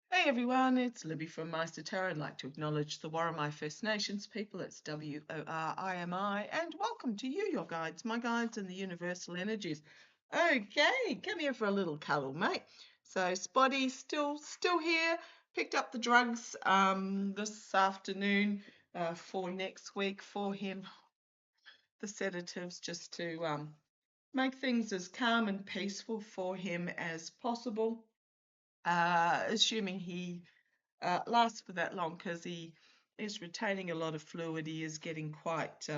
Hey everyone, it's Libby from maighstirtarot. I'd like to acknowledge the Warramai First Nations people. It's WORIMI, and welcome to you, your guides, my guides, and the universal energies. Okay, come here for a little cuddle, mate. So Spotty still here. Picked up the drugs this afternoon for next week for him. The sedatives just to make things as calm and peaceful for him as possible. Assuming he lasts for that long because he is retaining a lot of fluid. He is getting quite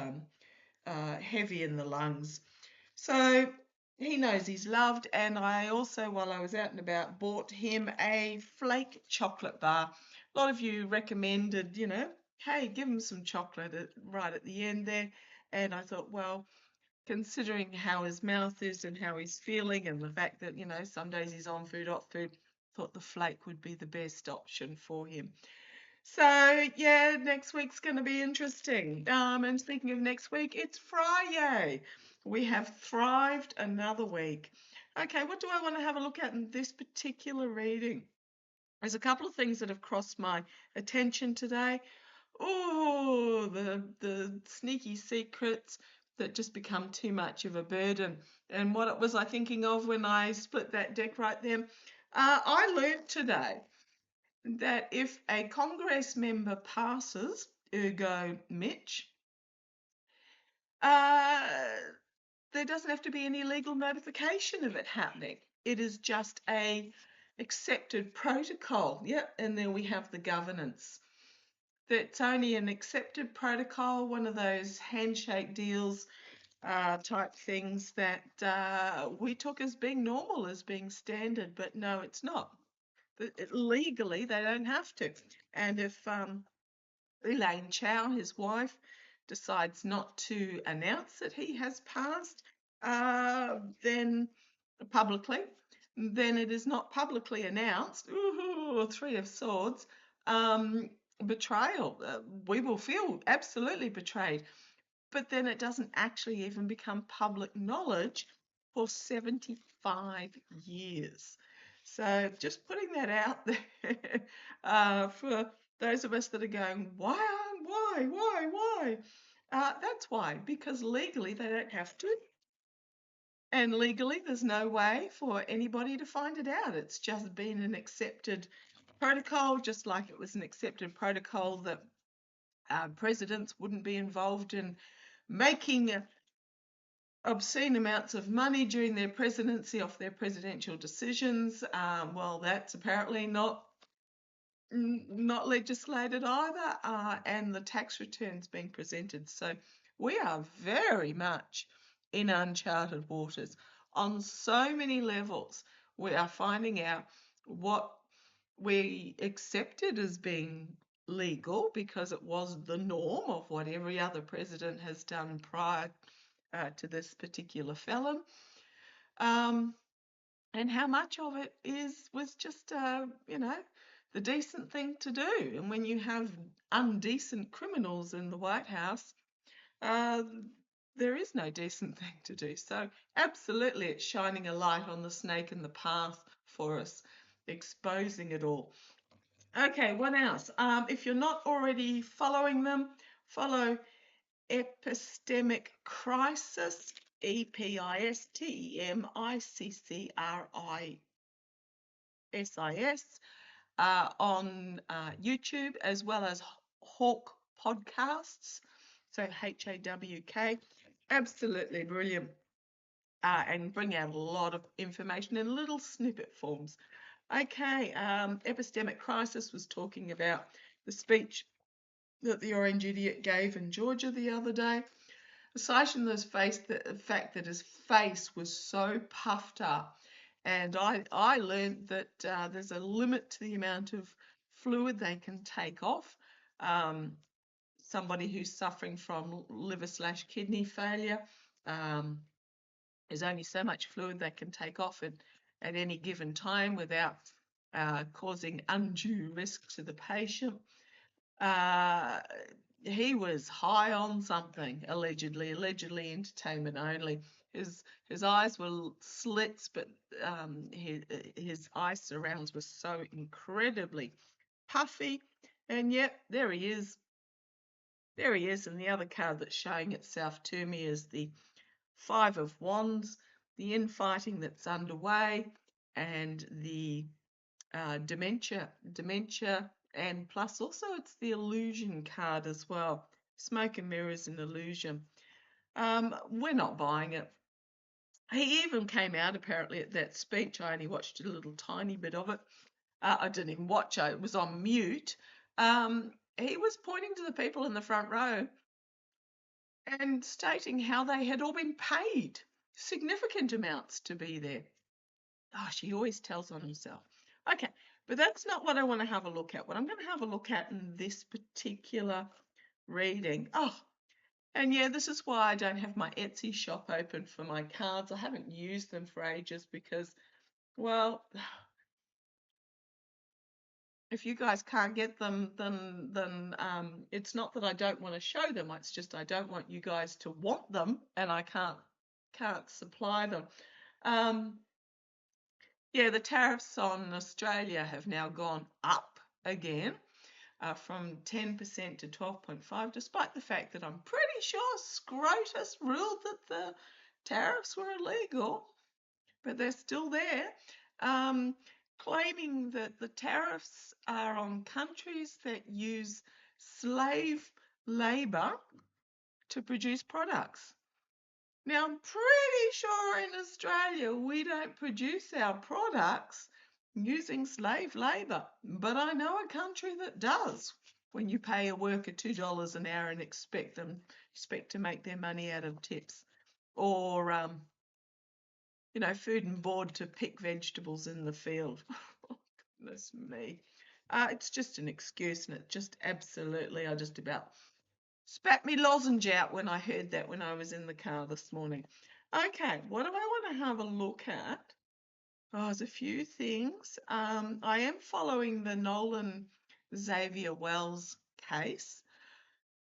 heavy in the lungs. So he knows he's loved. And I also, while I was out and about, bought him a flake chocolate bar. A lot of you recommended, hey, give him some chocolate right at the end there. And I thought, well, considering how his mouth is and how he's feeling and the fact that, some days he's on food, off food, thought the flake would be the best option for him. So yeah, next week's going to be interesting. And speaking of next week, it's Friday. We have thrived another week. Okay, what do I want to have a look at in this particular reading? There's a couple of things that have crossed my attention today. Oh, the sneaky secrets that just become too much of a burden. And what was I thinking of when I split that deck right there? I learned today that if a Congress member passes, ergo Mitch, uh, there doesn't have to be any legal notification of it happening. It is just a accepted protocol. Yep, and then we have the governance. That's only an accepted protocol, one of those handshake deals type things that we took as being normal, as being standard, but no, it's not. Legally, they don't have to. And if Elaine Chow, his wife, decides not to announce that he has passed, then publicly, then it is not publicly announced. Ooh, Three of Swords. Betrayal. We will feel absolutely betrayed, but then it doesn't actually even become public knowledge for 75 years. So just putting that out there for those of us that are going, why? That's why, because legally they don't have to. And legally, there's no way for anybody to find it out. It's just been an accepted protocol, just like it was an accepted protocol that presidents wouldn't be involved in making obscene amounts of money during their presidency off their presidential decisions. Well, that's apparently not legislated either, and the tax returns being presented. So we are very much in uncharted waters on so many levels. We are finding out what we accepted as being legal because it was the norm of what every other president has done prior to this particular felon. Um, and how much of it was just the decent thing to do. And when you have undecent criminals in the White House, uh, there is no decent thing to do. So absolutely, it's shining a light on the snake in the path for us, exposing it all. Okay, what else? If you're not already following them, follow Epistemic Crisis, EPISTEMICCRISIS, on YouTube, as well as Hawk Podcasts, so HAWK. Absolutely brilliant, and bring out a lot of information in little snippet forms. Okay, Epistemic Crisis was talking about the speech that the Orange Idiot gave in Georgia the other day. Aside from the fact that his face was so puffed up, and I learned that there's a limit to the amount of fluid they can take off. Somebody who's suffering from liver/kidney failure, there's only so much fluid they can take off at any given time without causing undue risk to the patient. He was high on something, allegedly entertainment only. His eyes were slits, but his eye surrounds were so incredibly puffy. And yet there he is. There he is. And the other card that's showing itself to me is the Five of Wands, the infighting that's underway, and the dementia, and plus also it's the illusion card as well. Smoke and mirrors and illusion. We're not buying it. He even came out apparently at that speech. I only watched a little tiny bit of it. I didn't even watch it. It was on mute. He was pointing to the people in the front row and stating how they had all been paid significant amounts to be there. Oh, she always tells on herself. Okay, but that's not what I want to have a look at. What I'm going to have a look at in this particular reading. Oh, and yeah, this is why I don't have my Etsy shop open for my cards. I haven't used them for ages because, well, if you guys can't get them, then it's not that I don't want to show them. It's just I don't want you guys to want them, and I can't supply them. Yeah, the tariffs on Australia have now gone up again from 10% to 12.5%, despite the fact that I'm pretty sure SCROTUS ruled that the tariffs were illegal, but they're still there, claiming that the tariffs are on countries that use slave labour to produce products. Now, I'm pretty sure in Australia we don't produce our products using slave labour, but I know a country that does. When you pay a worker $2 an hour and expect to make their money out of tips, or food and board to pick vegetables in the field. Oh, goodness me. It's just an excuse, and it just absolutely, I just about spat me lozenge out when I heard that when I was in the car this morning. Okay, what do I want to have a look at? Oh, there's a few things. I am following the Nolan Xavier Wells case.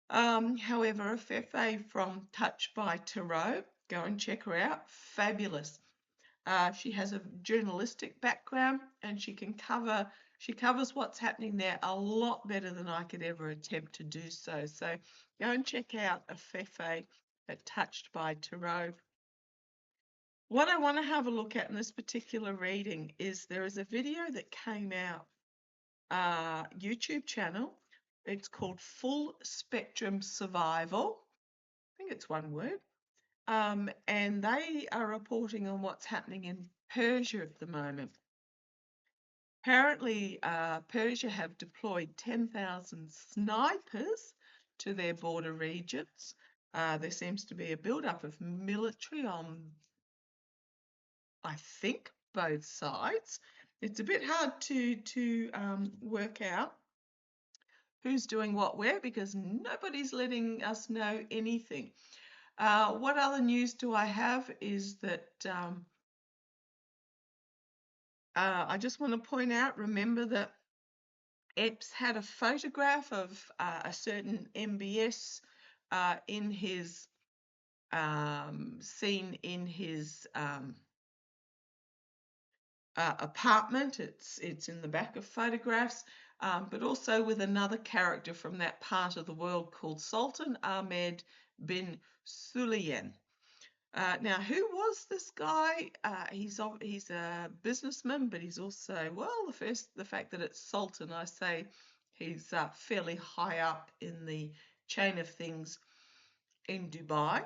However, a Fefe from Touched by Tarot, go and check her out. Fabulous. She has a journalistic background, and she covers what's happening there a lot better than I could ever attempt to do so. So go and check out a Fefe at Touched by Tarot. What I want to have a look at in this particular reading is there is a video that came out, YouTube channel. It's called Full Spectrum Survival. I think it's one word. And they are reporting on what's happening in Persia at the moment. Apparently, Persia have deployed 10,000 snipers to their border regions. There seems to be a build-up of military on, I think, both sides. It's a bit hard to work out who's doing what where because nobody's letting us know anything. What other news do I have is that I just want to point out, remember that Epps had a photograph of a certain MBS in his scene in his apartment. It's in the back of photographs, but also with another character from that part of the world called Sultan Ahmed bin Sulayman. Now, who was this guy? He's a businessman, but he's also, well, the fact that it's Sultan, I say he's fairly high up in the chain of things in Dubai.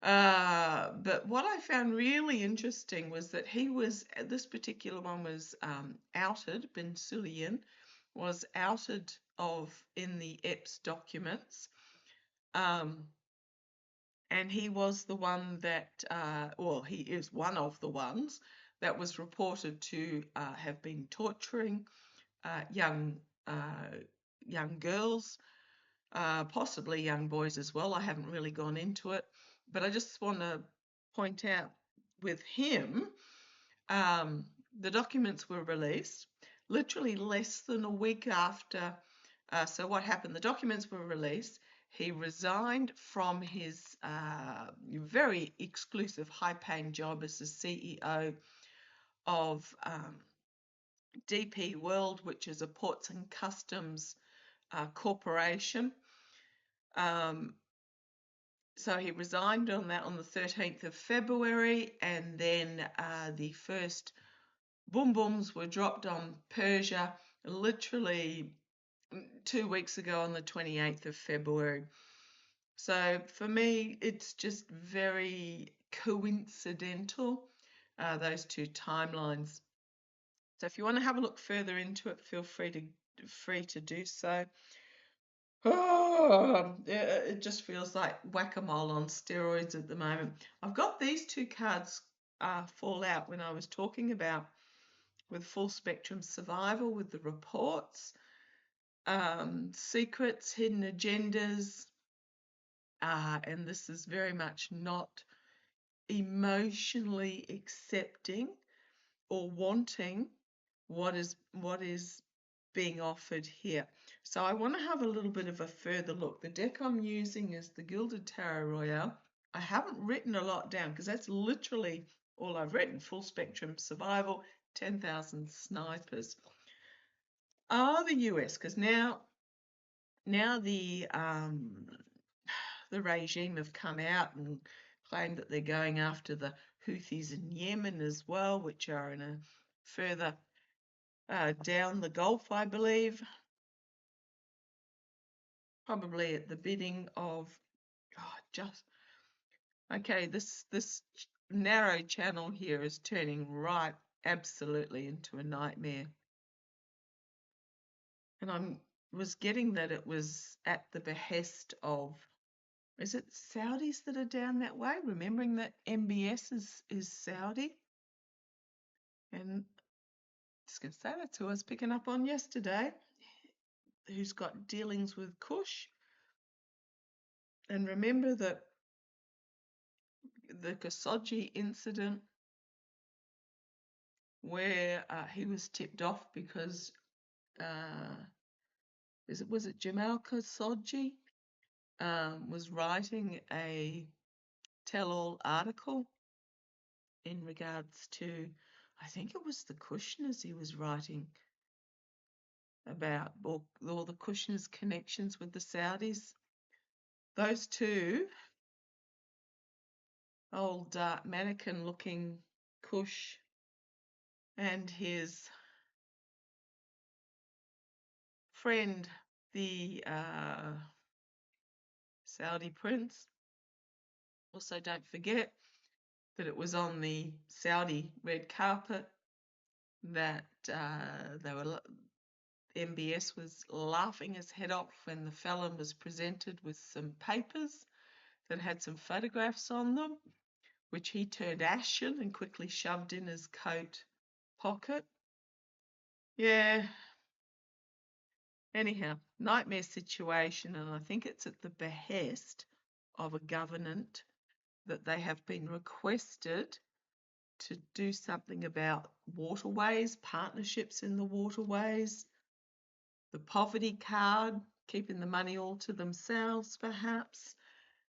But what I found really interesting was that this particular one was outed, bin Sulayman was outed in the Epps documents. And he was the one that, he is one of the ones that was reported to have been torturing young girls, possibly young boys as well. I haven't really gone into it, but I just want to point out with him, the documents were released literally less than a week after. So what happened? The documents were released. He resigned from his very exclusive, high-paying job as the CEO of DP World, which is a ports and customs corporation. So he resigned on that on the 13th of February, and then the first boom booms were dropped on Persia literally 2 weeks ago on the 28th of February. So for me, it's just very coincidental, those two timelines. So if you want to have a look further into it, feel free to do so. Oh, it just feels like whack-a-mole on steroids at the moment. I've got these two cards fall out when I was talking about with full spectrum survival, with the reports, secrets, hidden agendas, and this is very much not emotionally accepting or wanting what is being offered here. So I want to have a little bit of a further look. The deck I'm using is the Gilded Tarot Royale. I haven't written a lot down because that's literally all I've written. Full spectrum survival, 10,000 snipers. The US, because now the regime have come out and claimed that they're going after the Houthis in Yemen as well, which are in a further down the Gulf, I believe. Probably at the bidding of okay, this narrow channel here is turning right absolutely into a nightmare. And I was getting that it was at the behest of, is it Saudis that are down that way? Remembering that MBS is Saudi. And I was going to say that's who I was picking up on yesterday, who's got dealings with Kush. And remember that the Khashoggi incident where he was tipped off because was it Jamal Khashoggi was writing a tell-all article in regards to, I think it was the Kushners he was writing about, or the Kushners' connections with the Saudis. Those two, old mannequin-looking Kush and his friend, the Saudi prince. Also, don't forget that it was on the Saudi red carpet that MBS was laughing his head off when the felon was presented with some papers that had some photographs on them, which he turned ashen and quickly shoved in his coat pocket. Yeah. Anyhow, nightmare situation, and I think it's at the behest of a government that they have been requested to do something about waterways, partnerships in the waterways, the poverty card, keeping the money all to themselves, perhaps.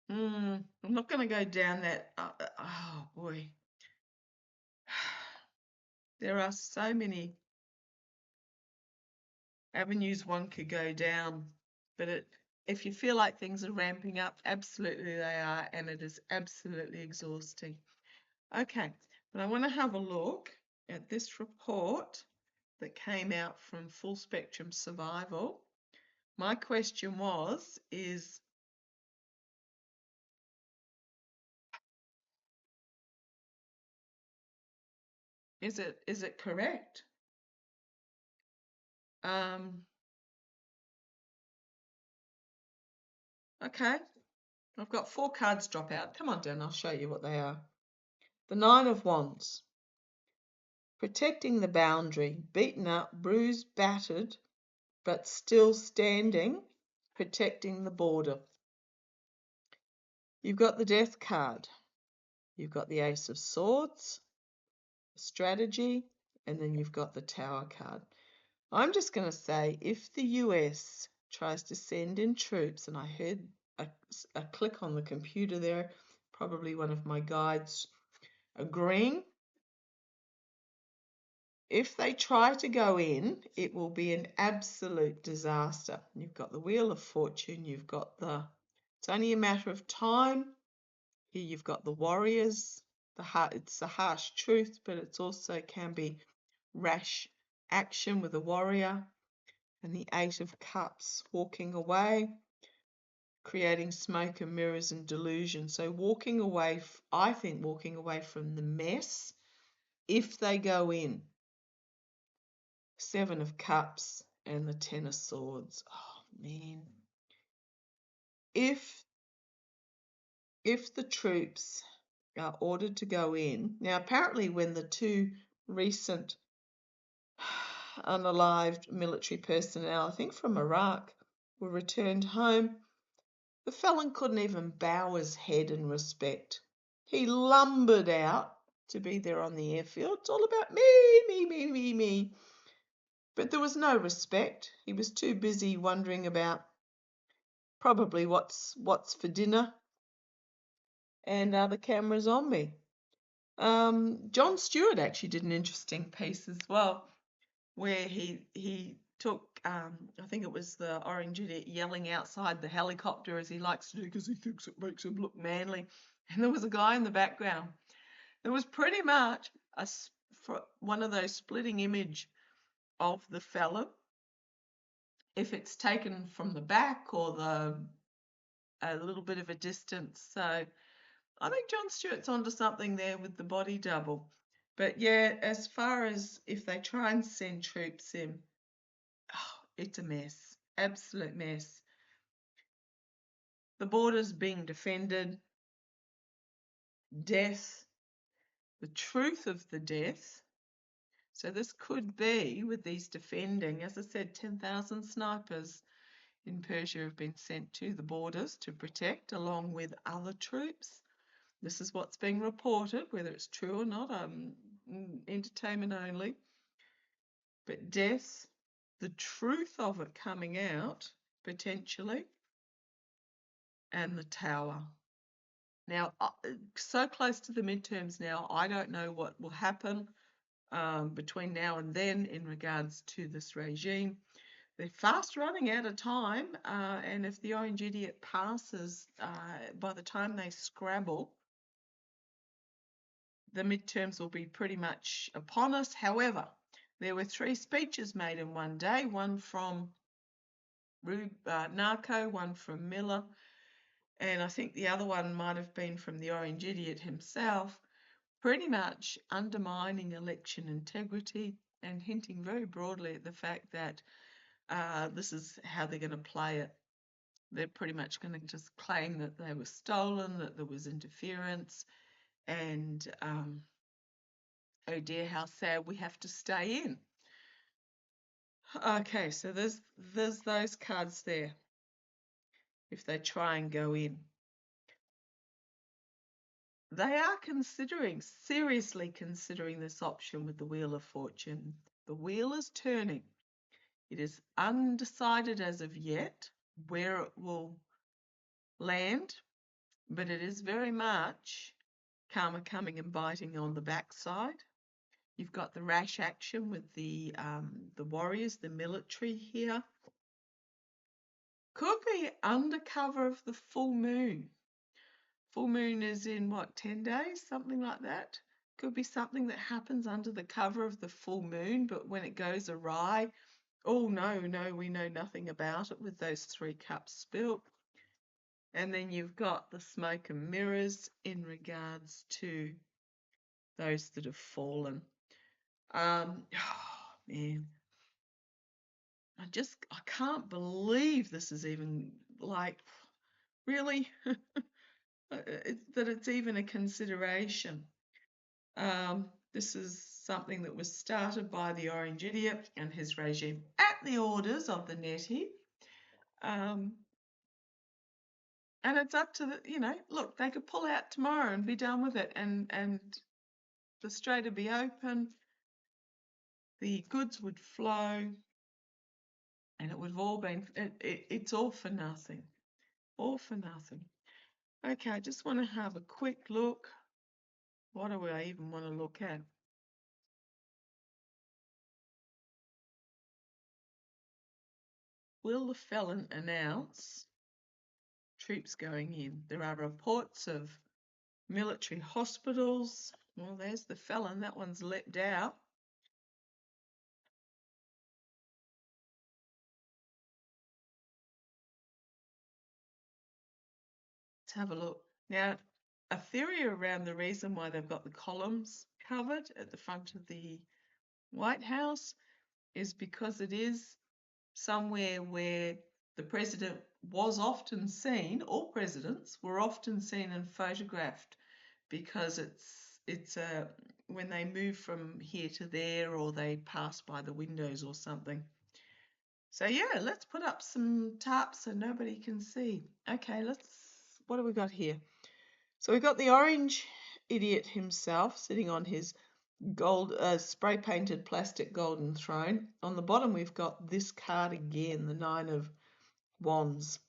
I'm not going to go down that. Oh, boy. There are so many avenues one could go down, but if you feel like things are ramping up, absolutely they are, and it is absolutely exhausting. Okay, but I want to have a look at this report that came out from Full Spectrum Survival. My question is it correct? Okay, I've got 4 cards drop out. Come on down, I'll show you what they are. The 9 of Wands. Protecting the boundary, beaten up, bruised, battered, but still standing, protecting the border. You've got the Death card. You've got the Ace of Swords, strategy, and then you've got the Tower card. I'm just going to say, if the US tries to send in troops, and I heard a click on the computer there, probably one of my guides agreeing. If they try to go in, it will be an absolute disaster. You've got the Wheel of Fortune, you've got it's only a matter of time. Here you've got the Warriors. It's a harsh truth, but it's also can be rash action with a warrior. And the Eight of Cups, walking away, creating smoke and mirrors and delusion. So walking away, I think walking away from the mess, if they go in. Seven of Cups and the Ten of Swords. Oh man. If the troops are ordered to go in, now apparently when the two recent unalived military personnel, I think from Iraq, were returned home, the felon couldn't even bow his head in respect. He lumbered out to be there on the airfield. It's all about me. But there was no respect. He was too busy wondering about probably what's for dinner, and the camera's on me. John Stewart actually did an interesting piece as well, where he took, I think it was the Orange Idiot yelling outside the helicopter as he likes to do because he thinks it makes him look manly. And there was a guy in the background. There was pretty much one of those splitting image of the felon. If it's taken from the back or a little bit of a distance. So I think John Stewart's onto something there with the body double. But yeah, as far as if they try and send troops in, it's a mess, absolute mess. The border's being defended. Death, the truth of the death. So this could be with these defending, as I said, 10,000 snipers in Persia have been sent to the borders to protect along with other troops. This is what's being reported, whether it's true or not, entertainment only. But death, the truth of it coming out, potentially, and the Tower. Now, so close to the midterms now, I don't know what will happen between now and then in regards to this regime. They're fast running out of time, and if the Orange Idiot passes, by the time they scrabble, the midterms will be pretty much upon us. However, there were 3 speeches made in one day, one from Narco, one from Miller, and I think the other one might have been from the Orange Idiot himself, pretty much undermining election integrity and hinting very broadly at the fact that this is how they're going to play it. They're pretty much going to just claim that they were stolen, that there was interference, and oh dear, how sad, we have to stay in. Okay, so there's those cards there if they try and go in. They are seriously considering this option with the Wheel of Fortune. The wheel is turning. It is undecided as of yet where it will land, but it is very much karma coming and biting on the backside. You've got the rash action with the warriors, the military here. Could be under cover of the full moon. Full moon is in what, 10 days, something like that. Could be something that happens under the cover of the full moon, but when it goes awry, oh no, we know nothing about it with those 3 cups spilt. And then you've got the smoke and mirrors in regards to those that have fallen. Oh man, I can't believe this is even, like, really that it's even a consideration. This is something that was started by the Orange Idiot and his regime at the orders of the Nettie. And it's up to look, they could pull out tomorrow and be done with it, and the strait would be open, the goods would flow, and it would have all been, it's all for nothing. all for nothing. Okay, I just want to have a quick look. What do I even want to look at? Will the felon announce troops going in? There are reports of military hospitals. Well, there's the felon. That one's leapt out. Let's have a look. Now, a theory around the reason why they've got the columns covered at the front of the White House is because it is somewhere where the president was often seen, all presidents were often seen and photographed, because it's when they move from here to there or they pass by the windows or something. So yeah, let's put up some tarps so nobody can see. Okay, what do we got here? So we've got the orange idiot himself sitting on his gold spray painted plastic golden throne. On the bottom we've got this card again, the 9 of Wands.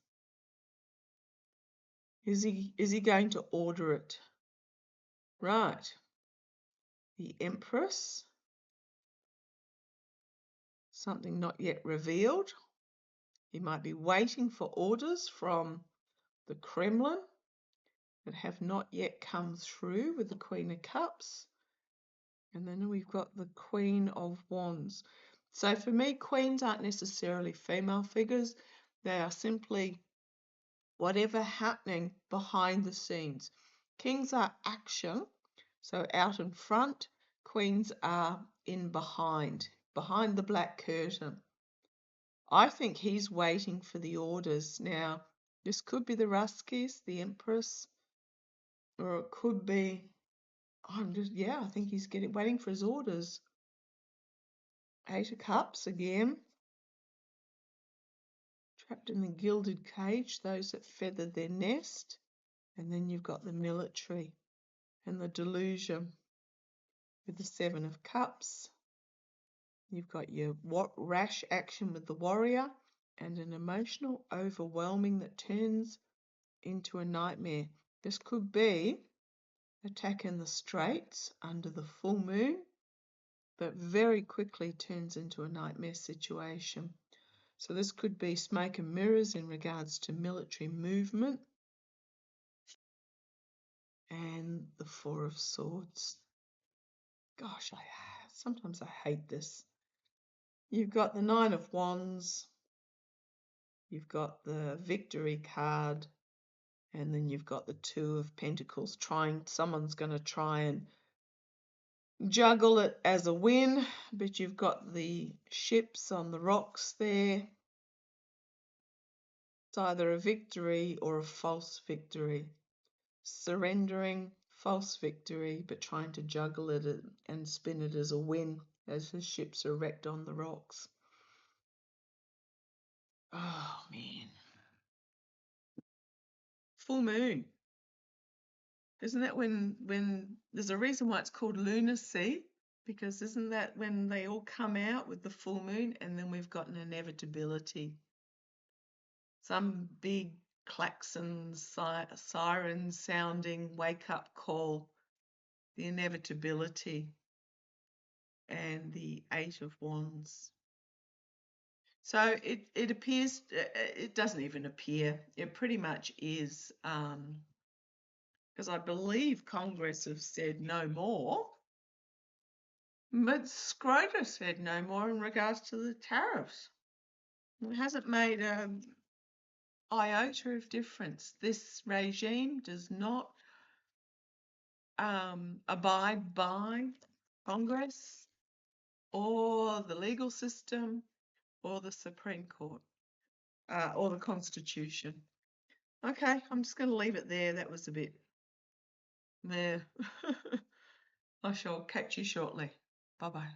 Is he going to order it? Right. The Empress. Something not yet revealed. He might be waiting for orders from the Kremlin that have not yet come through with the Queen of Cups. And then we've got the Queen of Wands. So for me, queens aren't necessarily female figures. They are simply whatever happening behind the scenes. Kings are action, so out in front. Queens are in behind the black curtain. I think he's waiting for the orders. Now, this could be the Ruskies, the Empress, or it could be, I think he's waiting for his orders. 8 of Cups again. Trapped in the gilded cage, those that feather their nest. And then you've got the military and the delusion with the 7 of Cups. You've got your rash action with the warrior and an emotional overwhelming that turns into a nightmare. This could be attack in the Straits under the full moon, but very quickly turns into a nightmare situation. So this could be smoke and mirrors in regards to military movement. And the 4 of Swords. Gosh, sometimes I hate this. You've got the 9 of Wands. You've got the Victory card. And then you've got the 2 of Pentacles. Someone's going to try and juggle it as a win, but you've got the ships on the rocks there. It's either a victory or a false victory. Surrendering, false victory, but trying to juggle it and spin it as a win as the ships are wrecked on the rocks. Oh, man. Full moon. Isn't that when there's a reason why it's called lunacy? Because isn't that when they all come out with the full moon, and then we've got an inevitability. Some big klaxon, siren sounding wake-up call. The inevitability. And the 8 of Wands. So it appears, it doesn't even appear, it pretty much is, because I believe Congress have said no more, but Scroder said no more in regards to the tariffs. It hasn't made an iota of difference. This regime does not abide by Congress or the legal system or the Supreme Court. Or the Constitution. Okay, I'm just going to leave it there. That was a bit meh. I shall catch you shortly. Bye-bye.